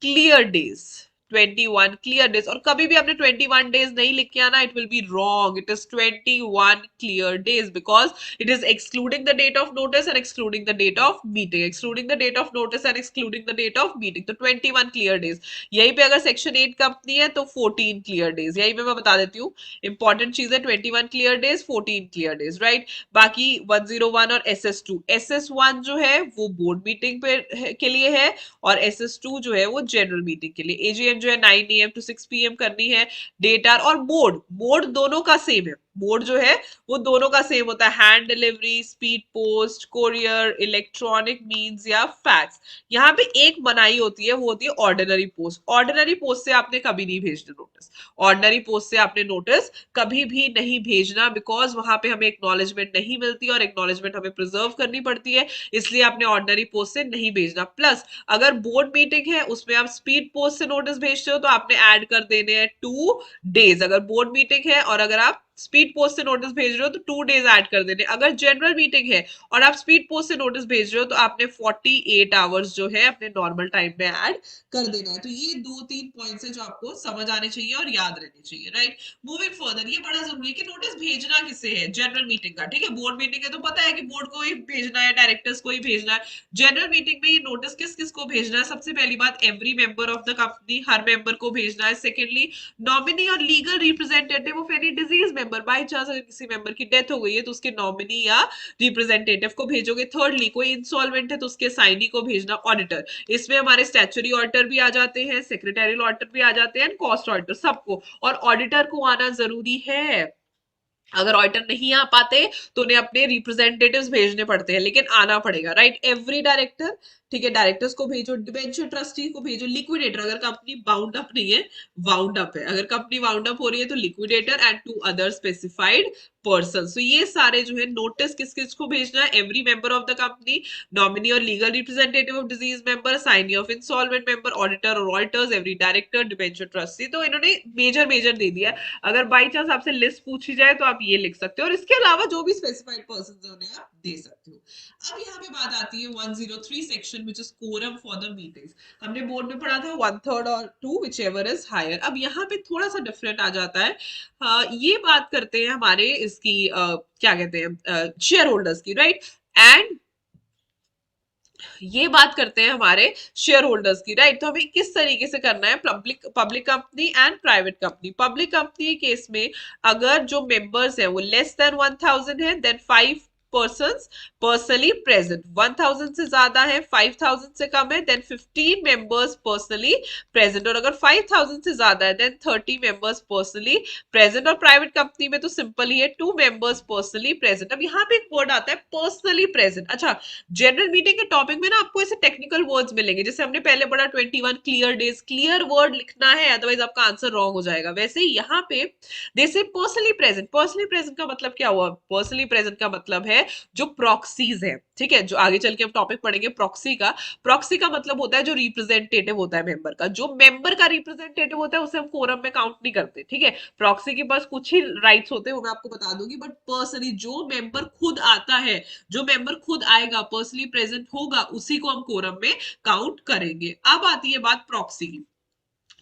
clear days, 21 clear days. और कभी भी आपने 21 डेज नहीं लिख के आना, it will be wrong. It is 21 clear days, because it is excluding the date of notice and excluding the date of meeting, excluding the date of notice and excluding the date of meeting. तो 21 clear days. यहीं पे अगर section 8 company है तो 14 clear days. यहीं पे मैं बता देती हूँ, इंपॉर्टेंट चीज है, 21 clear days, 14 clear days, right. बाकी 101 और SS2, SS1 जो है वो बोर्ड मीटिंग पे के लिए है, और SS2 जो है वो जनरल मीटिंग के लिए। AGM जो है 9 AM to 6 PM करनी है। डेटा और बोर्ड दोनों का सेम है। बोर्ड जो है वो दोनों का सेम होता है, hand delivery, speed post, courier, electronic means या फैक्स। यहाँ पे एक मनाही होती है, वो होती है ऑर्डिनरी पोस्ट। ऑर्डिनरी पोस्ट से आपने कभी नहीं भेजना नोटिस, ऑर्डिनरी पोस्ट से आपने नोटिस कभी भी नहीं भेजना, बिकॉज वहां पे हमें एक्नॉलेजमेंट नहीं मिलती और एक्नॉलेजमेंट हमें प्रिजर्व करनी पड़ती है, इसलिए आपने ऑर्डिनरी पोस्ट से नहीं भेजना। प्लस अगर बोर्ड मीटिंग है उसमें आप स्पीड पोस्ट से नोटिस भेजते हो तो आपने ऐड कर देने हैं 2 days, अगर बोर्ड मीटिंग है। और अगर आप स्पीड पोस्ट से नोटिस भेज रहे हो तो 2 days ऐड कर देने। अगर जनरल मीटिंग है और आप स्पीड पोस्ट से नोटिस भेज रहे हो तो आपने 48 आवर्स जो है अपने नॉर्मल टाइम में ऐड कर देना है। तो ये 2-3 पॉइंट्स है जो आपको समझ आने चाहिए और याद रहने चाहिए, राइट। मूविंग फर्दर, ये बड़ा जरूरी है कि नोटिस भेजना किसे है, जनरल मीटिंग का, ठीक है। बोर्ड मीटिंग है तो पता है कि बोर्ड को ही भेजना है, डायरेक्टर्स को ही भेजना है। जनरल मीटिंग में ये नोटिस किस किस को भेजना है? सबसे पहली बात, every member of the company, her member को भेजना है। सेकेंडली, नॉमिनी और legal representative of any disease member, by chance अगर किसी मेंबर की डेथ हो गई है तो उसके नॉमिनी या रिप्रेजेंटेटिव को भेजोगे। थर्डली, कोई इंसॉल्वेंट है तो उसके साइनी को भेजना। ऑडिटर, इसमें हमारे स्टैच्यूटरी ऑडिटर भी आ जाते हैं, सेक्रेटरियल ऑडिटर भी आ जाते हैं, कॉस्ट ऑडिटर, सबको। और ऑडिटर को आना जरूरी है। अगर ऑडिटर नहीं आ पाते तो उन्हें अपने रिप्रेजेंटेटिव्स भेजने पड़ते हैं, लेकिन आना पड़ेगा, राइट। एवरी डायरेक्टर, ठीक है, डायरेक्टर्स को भेजो। डिबेंचर ट्रस्टी को भेजो। लिक्विडेटर, अगर कंपनी बाउंड अप नहीं है, वाउंड अप है, अगर कंपनी वाउंड अप हो रही है तो liquidator and 2 other specified person. So ये सारे जो है नोटिस किस किस को भेजना है? Every member of the company, nominee और legal representative of deceased member, assignee of insolvent member, auditor और auditors, every director, debenture trustee. तो इन्होंने मेजर मेजर दे दिया है। अगर बाई चांस आपसे लिस्ट पूछी जाए तो आप ये लिख सकते हो, और इसके अलावा जो भी स्पेसिफाइड पर्सन है उन्हें आप दे सकते हो। अब यहाँ पे बात आती है 103 section, which is quorum for the meetings. हमने बोर्ड में पढ़ा था 1/3 और 2, विच एवर इज हायर। अब यहाँ पे थोड़ा सा डिफरेंट आ जाता है। ये बात करते हैं हमारे इसकी क्या कहते हैं, शेयर होल्डर्स की, राइट। एंड ये बात करते हैं हमारे शेयर होल्डर्स की, राइट। तो हमें किस तरीके से करना है? Public company and private company. Public company के केस में अगर जो मेंबर्स है वो लेस देन 1000 है, देन 5 persons personally present। 1000 से ज्यादा है, 5000 से कम है, देन 15 members personally present। और अगर 5000 से ज्यादा है देन 30 members personally present। और प्राइवेट कंपनी में तो सिंपल ही है, 2 members personally present। अब यहाँ पे एक वर्ड आता है पर्सनली प्रेजेंट। अच्छा, जनरल मीटिंग के टॉपिक में ना आपको ऐसे टेक्निकल वर्ड्स मिलेंगे, जैसे हमने पहले पढ़ा 21 क्लियर डेज, क्लियर वर्ड लिखना है अदरवाइज आपका आंसर रॉन्ग हो जाएगा। वैसे ही यहाँ पे जैसे पर्सनली प्रेजेंट, पर्सनली प्रेजेंट का मतलब क्या हुआ? पर्सनली प्रेजेंट का मतलब है जो प्रॉक्सीज है, ठीक है, जो आगे चल के हम टॉपिक पढ़ेंगे प्रॉक्सी का। प्रॉक्सी का मतलब होता है जो रिप्रेजेंटेटिव होता है मेंबर का। जो मेंबर का रिप्रेजेंटेटिव होता है उसे हम कोरम में काउंट नहीं करते, ठीक है। प्रॉक्सी के पास कुछ ही राइट्स होते हैं, वो मैं आपको बता दूंगी, बट पर्सनली जो मेंबर खुद आता है, जो मेंबर खुद आएगा, पर्सनली प्रेजेंट होगा, उसी को हम कोरम में काउंट करेंगे। अब आती है बात प्रॉक्सी की।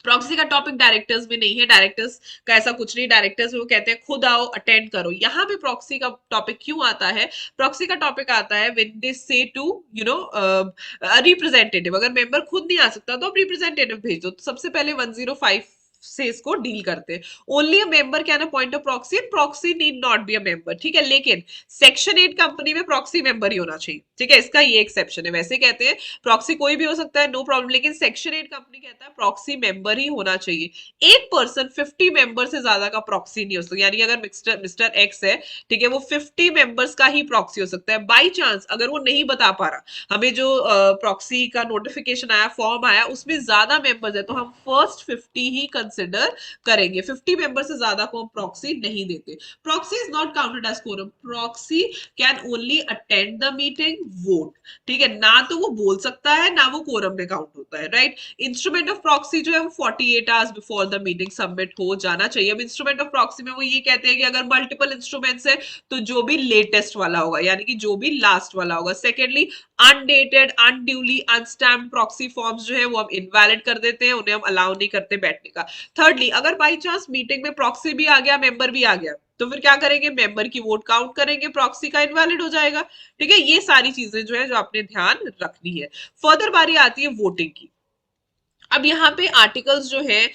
प्रॉक्सी का टॉपिक डायरेक्टर्स में नहीं है, डायरेक्टर्स का ऐसा कुछ नहीं, डायरेक्टर्स में वो कहते हैं खुद आओ अटेंड करो। यहाँ पे प्रॉक्सी का टॉपिक क्यों आता है? प्रॉक्सी का टॉपिक आता है व्हेन दे से टू यू नो रिप्रेजेंटेटिव, अगर मेंबर खुद नहीं आ सकता तो आप रिप्रेजेंटेटिव भेज दो। तो सबसे पहले 105 से इसको डील करते हैं। Only a member can appoint a proxy and proxy need not be a member, ठीक है। लेकिन सेक्शन 8 कंपनी में प्रॉक्सी मेंबर ही होना चाहिए, ठीक है, इसका ये एक्सेप्शन है। वैसे कहते हैं प्रॉक्सी कोई भी हो सकता है, नो प्रॉब्लम, लेकिन सेक्शन 8 कंपनी कहता है प्रॉक्सी मेंबर ही होना चाहिए। एक पर्सन 50 मेंबर से ज्यादा का प्रॉक्सी नहीं हो सकता, यानी अगर मिस्टर मिस्टर एक्स है, ठीक है, वो 50 मेंबर्स का ही प्रॉक्सी हो सकता है। बाई चांस अगर वो नहीं बता पा रहा, हमें जो प्रॉक्सी का नोटिफिकेशन आया, फॉर्म आया, उसमें ज्यादा मेंबर्स है, तो हम फर्स्ट 50 ही कंसिडर करेंगे। 50 मेंबर से ज्यादा को हम प्रॉक्सी नहीं देते। Proxy is not counted as quorum. Proxy can only attend the meeting, vote, ठीक है, ना तो वो बोल सकता है ना वो कोरम में काउंट होता है, राइट। इंस्ट्रूमेंट ऑफ प्रॉक्सी जो है वो 48 hours before the meeting submit हो जाना चाहिए। अब इंस्ट्रूमेंट ऑफ प्रॉक्सी में वो ये कहते हैं कि अगर मल्टीपल इंस्ट्रूमेंट्स है तो जो भी लेटेस्ट वाला होगा, यानी कि जो भी लास्ट वाला होगा। Secondly, undated, unduly unstamped proxy forms जो है वो हम इनवैलिड कर देते हैं, उन्हें हम अलाउ नहीं करते बैठने का। थर्डली, अगर बाई चांस मीटिंग में प्रॉक्सी भी आ गया, मेंबर भी आ गया, तो फिर क्या करेंगे? मेंबर की वोट काउंट करेंगे, प्रॉक्सी का इनवैलिड हो जाएगा, ठीक है। ये सारी चीजें जो है जो आपने ध्यान रखनी है। फर्दर बारी आती है वोटिंग की। अब यहाँ पे आर्टिकल्स जो है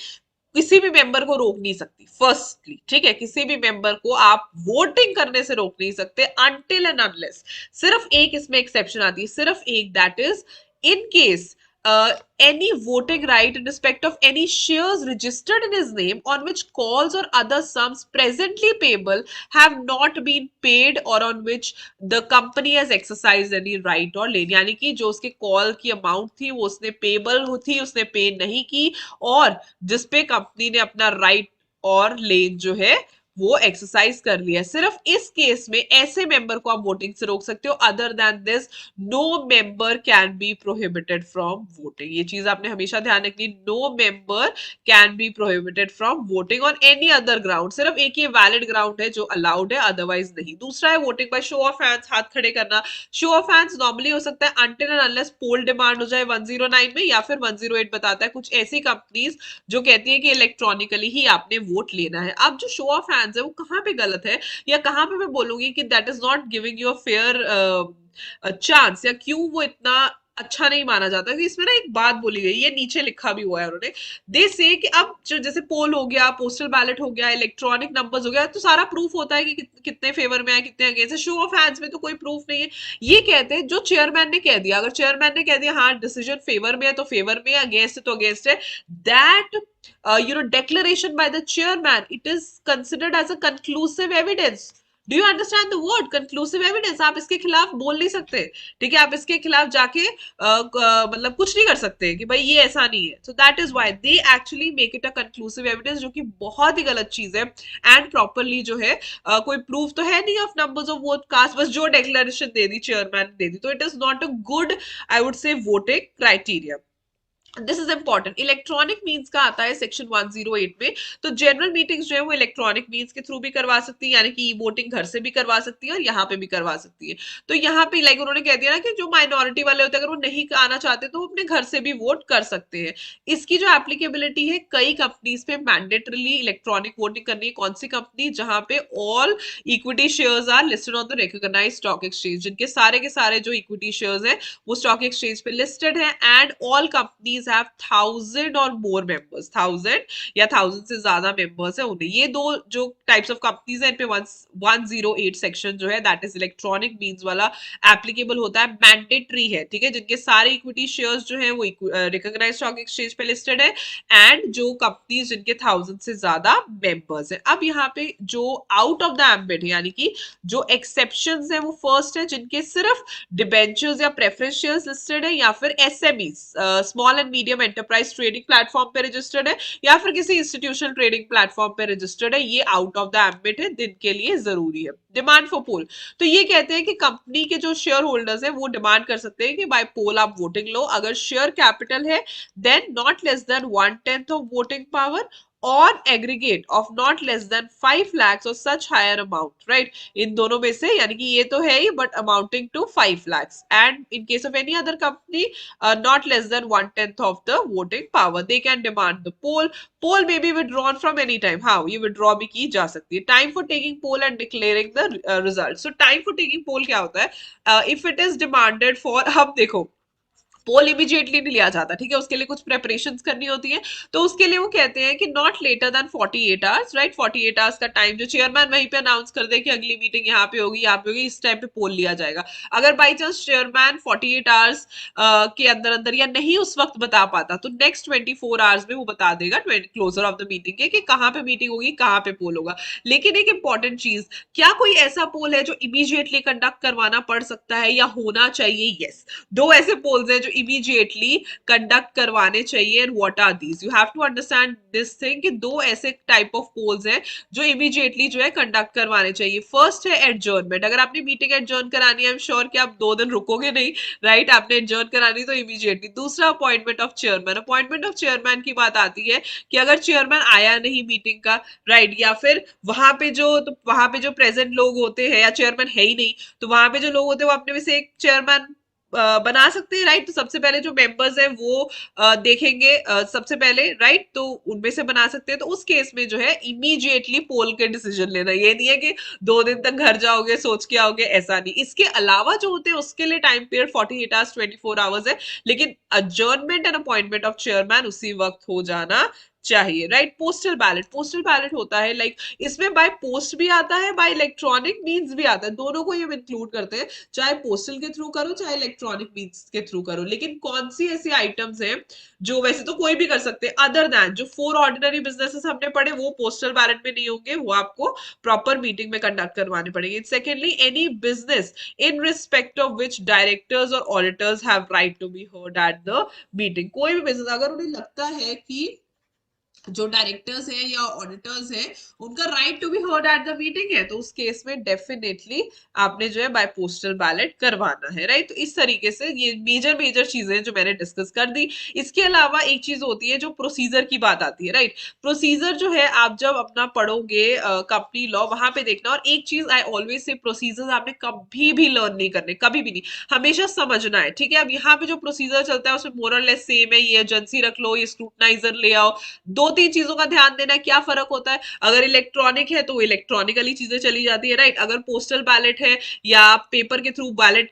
किसी भी मेंबर को रोक नहीं सकती, फर्स्टली, ठीक है, किसी भी मेंबर को आप वोटिंग करने से रोक नहीं सकते अनटिल एंड अनलेस। सिर्फ एक इसमें एक्सेप्शन आती है, सिर्फ एक, that is in case any voting right in respect of any shares registered in his name on which calls or other sums presently payable have not been paid or on which the company has exercised any right or lien, यानी कि जो उसके call की amount थी वो उसने payable थी, उसने पे नहीं की, और जिसपे कंपनी ने अपना राइट और लेन जो है वो एक्सरसाइज कर लिया। सिर्फ इस केस में ऐसे मेंबर को आप वोटिंग से रोक सकते हो। Other than this no member can be prohibited from voting. ये चीज आपने हमेशा ध्यान रखनी, no member can be prohibited from voting on any other ground. सिर्फ एक ही वैलिड ग्राउंड है जो अलाउड है, अदरवाइज नहीं। दूसरा है voting by show of hands, हाथ खड़े करना। शो ऑफ हैंड्स नॉर्मली हो सकता है until and unless poll demand हो जाए 109 में, या फिर 108 बताता है कुछ ऐसी कंपनीज जो कहती है कि इलेक्ट्रॉनिकली ही आपने वोट लेना है। अब जो शो ऑफ हैंड्स है वो कहाँ पे गलत है, या कहाँ पे मैं बोलूंगी कि that is not giving you a fair chance, या क्यों वो इतना अच्छा नहीं माना जाता, कि इसमें ना एक बात बोली गई, ये नीचे लिखा भी हुआ है उन्होंने। दे से कि अब जो जैसे पोल हो गया, पोस्टल बैलेट हो गया, इलेक्ट्रॉनिक नंबर्स हो गया, तो सारा प्रूफ होता है कि कितने फेवर में है, कितने अगेंस्ट है। शो ऑफ हैंड्स में तो कोई प्रूफ नहीं है। ये कहते हैं जो चेयरमैन ने कह दिया, अगर चेयरमैन ने कह दिया हाँ डिसीजन फेवर में है तो फेवर में है, अगेंस्ट है तो अगेंस्ट है, that declaration by the chairman, it is considered as a conclusive evidence. Do you understand the word conclusive evidence? आप इसके खिलाफ बोल नहीं सकते, ठीक है, आप इसके खिलाफ जाके मतलब कुछ नहीं कर सकते कि भाई ये ऐसा नहीं है। So that is why they actually make it a conclusive evidence, जो कि बहुत ही गलत चीज है। एंड प्रॉपरली जो है कोई प्रूफ तो है नहीं of numbers of vote cast, बस जो डिक्लेरेशन दे दी चेयरमैन दे दी, तो it is not a good, I would say, voting criteria. This is important. Electronic means का आता है सेक्शन 108 में। तो जनरल मीटिंग्स जो है वो इलेक्ट्रॉनिक मीन्स के थ्रू भी करवा सकती है, यानी कि वोटिंग घर से भी करवा सकती है और यहाँ पे भी करवा सकती है। तो यहाँ पे लाइक उन्होंने कह दिया ना कि जो माइनॉरिटी वाले होते हैं अगर वो नहीं आना चाहते तो वो अपने घर से भी वोट कर सकते हैं। इसकी जो एप्लीकेबिलिटी है, कई कंपनीज पे मैंडेटरली इलेक्ट्रॉनिक वोटिंग करनी है। कौन सी कंपनी? जहां पे all equity shares are listed on the recognised stock exchange, जिनके सारे के सारे जो इक्विटी शेयर्स है वो स्टॉक एक्सचेंज पे लिस्टेड है, एंड ऑल कंपनीज have 1000 और more members, 1000 या 1000 से ज्यादा मेंबर्स है उन्हें। ये दो जो टाइप्स ऑफ कंपनीज है इन पे 108 सेक्शन जो है दैट इज इलेक्ट्रॉनिक मीन्स वाला एप्लीकेबल होता है, मैंडेटरी है, ठीक है, जिनके सारे इक्विटी शेयर्स जो है वो रिकॉग्नाइज्ड स्टॉक एक्सचेंज पे लिस्टेड है, एंड जो कंपनीज जिनके 1000 से ज्यादा मेंबर्स है। अब यहाँ पे जो आउट ऑफ द एम्बिट है, यानी कि जो एक्सेप्शंस है, वो फर्स्ट है जिनके सिर्फ डिबेंचर्स या प्रेफरेंस शेयर्स लिस्टेड है, या फिर SME small and medium enterprise trading platform पे रजिस्टर्ड है, या फिर किसी इंस्टीट्यूशनल ट्रेडिंग प्लेटफॉर्म पे रजिस्टर्ड है। ये आउट ऑफ द एम्बिट है, दिन के लिए जरूरी है। डिमांड फॉर पोल, तो ये कहते हैं कि कंपनी के जो शेयर होल्डर्स है वो डिमांड कर सकते हैं कि बाय पोल आप वोटिंग लो। अगर शेयर कैपिटल है then not less than 1/10 of voting power, on aggregate of not less than 5 lakhs और सच हायर अमाउंट, राइट, इन दोनों में से, यानी कि ये तो है ही but amounting to 5 lakhs, and in case of any other company not less than 1/10 of the voting power, they can demand the poll may be withdrawn from any time, हाँ ये withdraw भी की जा सकती है. Time for taking poll and declaring the result. So time for taking poll क्या होता है, if it is demanded for, अब देखो पोल इमीडिएटली नहीं लिया जाता, ठीक है, उसके लिए कुछ प्रेपरेशंस करनी होती है. तो उसके लिए वो कहते हैं कि not later than 48 hours, right, 48 hours का टाइम जो चेयरमैन वहीं पे अनाउंस कर दे कि अगली मीटिंग यहाँ पे होगी, यहाँ पे होगी, इस टाइम पे पोल लिया जाएगा. अगर बाई चांस चेयरमैन 48 आवर्स के अंदर अंदर या नहीं उस वक्त बता पाता, तो नेक्स्ट 24 आवर्स में वो बता देगा क्लोजर ऑफ द मीटिंग के कि कहाँ पे मीटिंग होगी, कहाँ पे पोल होगा. लेकिन एक इंपॉर्टेंट चीज, क्या कोई ऐसा पोल है जो इमीडिएटली कंडक्ट करवाना पड़ सकता है या होना चाहिए? यस, दो ऐसे पोल्स हैं जो इमीडिएटली कंडक्ट करवाने चाहिए. And what are these, you have to understand this thing कि दो ऐसे टाइप ऑफ पोल्स हैं जो इमीडिएटली जो है कंडक्ट करवाने चाहिए. फर्स्ट है एडजर्नमेंट. अगर आपने मीटिंग एडजर्न करानी है, आई एम श्योर कि आप 2 दिन रुकोगे नहीं, राइट, आपने एडजर्न करानी तो इमीडिएटली. दूसरा appointment of chairman. Appointment of chairman की बात आती है कि अगर चेयरमैन आया नहीं मीटिंग का, राइट, या फिर वहां पे जो प्रेजेंट लोग होते हैं या चेयरमैन है ही नहीं, तो वहां पे जो लोग होते हैं वो अपने में से एक चेयरमैन बना सकते हैं, राइट. तो सबसे पहले जो मेंबर्स हैं वो देखेंगे सबसे पहले, राइट, तो उनमें से बना सकते हैं. तो उस केस में जो है इमीडिएटली पोल के डिसीजन लेना, ये नहीं है कि 2 दिन तक घर जाओगे सोच के आओगे, ऐसा नहीं. इसके अलावा जो होते हैं उसके लिए टाइम पीरियड 48 आवर्स 24 आवर्स है, लेकिन अजर्नमेंट एंड अपॉइंटमेंट ऑफ चेयरमैन उसी वक्त हो जाना चाहिए, right. Postal ballot. Postal ballot होता है लाइक इसमें बाय पोस्ट भी आता है, बाय इलेक्ट्रॉनिक मीन्स भी आता है, दोनों को ये इंक्लूड करते हैं, चाहे पोस्टल के थ्रू करो चाहे इलेक्ट्रॉनिक मीन्स के थ्रू करो. लेकिन कौन सी ऐसी आइटम्स हैं जो वैसे तो कोई भी कर सकते हैं, अदर दैन जो 4 ऑर्डिनरी बिजनेसेस हमने पढ़े वो पोस्टल बैलेट में नहीं होंगे, वो आपको प्रॉपर मीटिंग में कंडक्ट करवाने पड़ेंगे. Secondly, any business in respect of which directors और auditors have right to be heard at the meeting. कोई भी बिजनेस अगर उन्हें लगता है कि जो डायरेक्टर्स हैं या ऑडिटर्स हैं उनका right to be heard at the meeting है, तो उस केस में डेफिनेटली आपने जो है बाय पोस्टल बैलेट करवाना है, राइट. तो इस तरीके से ये मेजर मेजर चीजें जो मैंने डिस्कस कर दी. इसके अलावा एक चीज होती है जो प्रोसीजर की बात आती है, राइट. प्रोसीजर जो है आप जब अपना पढ़ोगे कंपनी लॉ, वहां पे देखना. और एक चीज आई ऑलवेज से, प्रोसीजर आपने कभी भी लर्न नहीं करने, कभी भी नहीं, हमेशा समझना है, ठीक है. अब यहाँ पे जो प्रोसीजर चलता है उसमें मोर और लेस सेम है, ये एजेंसी रख लो, ये स्क्रूटनाइजर ले आओ, 2-3 चीजों का ध्यान देना है. क्या फर्क होता है, अगर इलेक्ट्रॉनिक है तो इलेक्ट्रॉनिकली चीजें चली जाती है, राइट. अगर पोस्टल बैलेट है या पेपर के थ्रू, बैलेट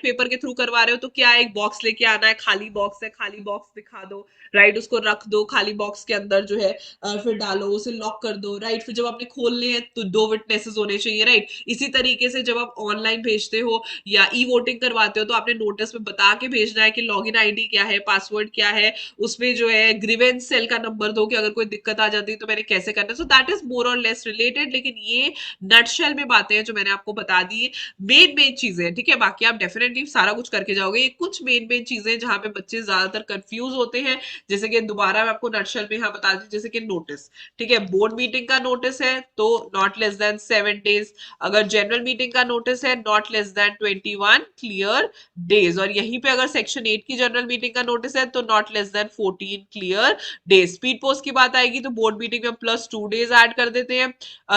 पेपर के थ्रू करवा रहे हो तो क्या है, एक बॉक्स लेके आना है, खाली बॉक्स है, खाली बॉक्स दिखा दो, राइट, उसको रख दो खाली बॉक्स के अंदर जो है, फिर डालो उसे लॉक कर दो, राइट. फिर जब आपने खोलने हैं तो 2 विटनेसेस होने चाहिए, राइट. इसी तरीके से जब आप ऑनलाइन भेजते हो या ई वोटिंग करवाते हो तो आपने नोटिस में बता के भेजना है कि लॉगिन आईडी क्या है, पासवर्ड क्या है, उसमें जो है ग्रीवेंस सेल का नंबर दो कि अगर कोई दिक्कत आ जाती है तो मैंने कैसे करना है. सो दैट इज मोर और लेस रिलेटेड. लेकिन ये नटशेल में बातें हैं जो मैंने आपको बता दी है, मेन मेन चीजें हैं, ठीक है. बाकी आप डेफिनेटली सारा कुछ करके जाओगे. ये कुछ मेन मेन चीजें जहां पे बच्चे ज्यादातर कंफ्यूज होते हैं, जैसे कि दोबारा मैं आपको नटशेल में यहाँ बता दी, जैसे कि नोटिस, ठीक है, बोर्ड मीटिंग का नोटिस है तो नॉट लेस देन 7 days. अगर जनरल मीटिंग का नोटिस है not less then 21 clear days. और यहीं पे अगर सेक्शन 8 की जनरल मीटिंग का नोटिस है तो not less then 14 clear days. Speed post की बात आएगी तो बोर्ड मीटिंग में हम +2 days ऐड कर देते हैं,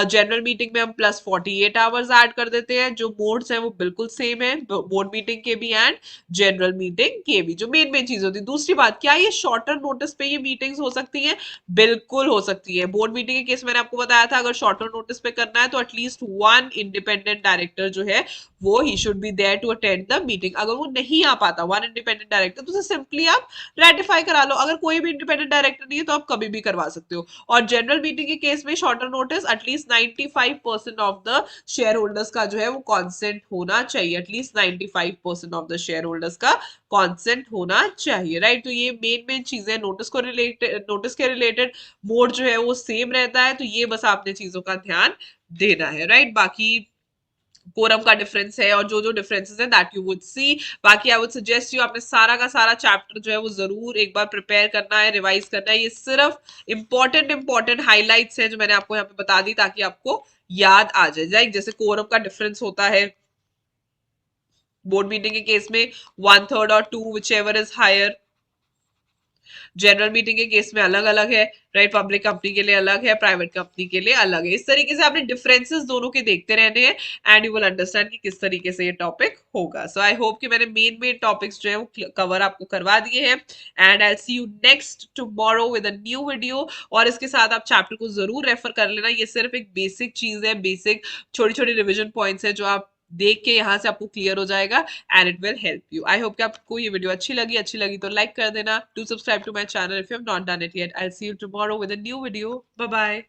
जनरल मीटिंग में हम +48 आवर्स ऐड कर देते हैं. जो मोड्स हैं वो बिल्कुल सेम है बोर्ड मीटिंग के भी एंड जनरल मीटिंग के भी. जो मेन मेन चीज होती है. दूसरी बात, क्या ये शॉर्टर नोटिस पे ये मीटिंग्स हो सकती हैं? बिल्कुल हो सकती है. बोर्ड मीटिंग के केस मैंने आपको बताया था, अगर शॉर्टर नोटिस पे करना है तो एटलीस्ट 1 इंडिपेंडेंट डायरेक्टर जो है वो ही should be there to attend the meeting. अगर वो नहीं आ पाता 1 इंडिपेंडेंट डायरेक्टर, तो उसे सिंपली आप रेटिफाई करा लो. अगर कोई भी इंडिपेंडेंट डायरेक्टर नहीं है तो आप कभी भी करवा सकते हो. और जनरल मीटिंग के केस में shorter notice at least 95% of the share holders का जो है वो कॉन्सेंट होना चाहिए. At least 95% of the share holders का कॉन्सेंट होना चाहिए, राइट. तो ये मेन मेन चीजें नोटिस के रिलेटेड मोड जो है वो सेम रहता है. तो ये बस आपने चीजों का ध्यान देना है, राइट. बाकी कोरम का डिफरेंस है और जो जो डिफरेंसेस हैं दैट यू वुड सी. बाकी आई वुड सजेस्ट यू आपने सारा का सारा चैप्टर जो है वो जरूर एक बार प्रिपेयर करना है, रिवाइज करना है. ये सिर्फ इंपॉर्टेंट हाइलाइट्स हैं जो मैंने आपको यहाँ पे बता दी ताकि आपको याद आ जाए. जैसे कोरम का डिफरेंस होता है बोर्ड मीटिंग के केस में 1/3 और 2 whichever is higher, general meeting के केस में अलग अलग है, राइट, पब्लिक कंपनी के लिए अलग है, प्राइवेट कंपनी के लिए अलग है। इस तरीके से आपने डिफरेंसेस दोनों के देखते रहने हैं एंड यू विल अंडरस्टैंड कि किस तरीके से ये टॉपिक होगा। सो आई होप कि मैंने मेन मेन टॉपिक्स जो है वो कवर आपको करवा दिए हैं and I see you next tomorrow with a new video. और इसके साथ आप चैप्टर को जरूर रेफर कर लेना, ये सिर्फ एक बेसिक चीज है, बेसिक छोटी छोटी रिविजन पॉइंट्स है जो आप देख के यहाँ से आपको क्लियर हो जाएगा and it will help you. I hope कि आपको ये वीडियो अच्छी लगी तो लाइक कर देना। Do subscribe to my channel if you have not done it yet. I see you tomorrow with a new video. Bye bye.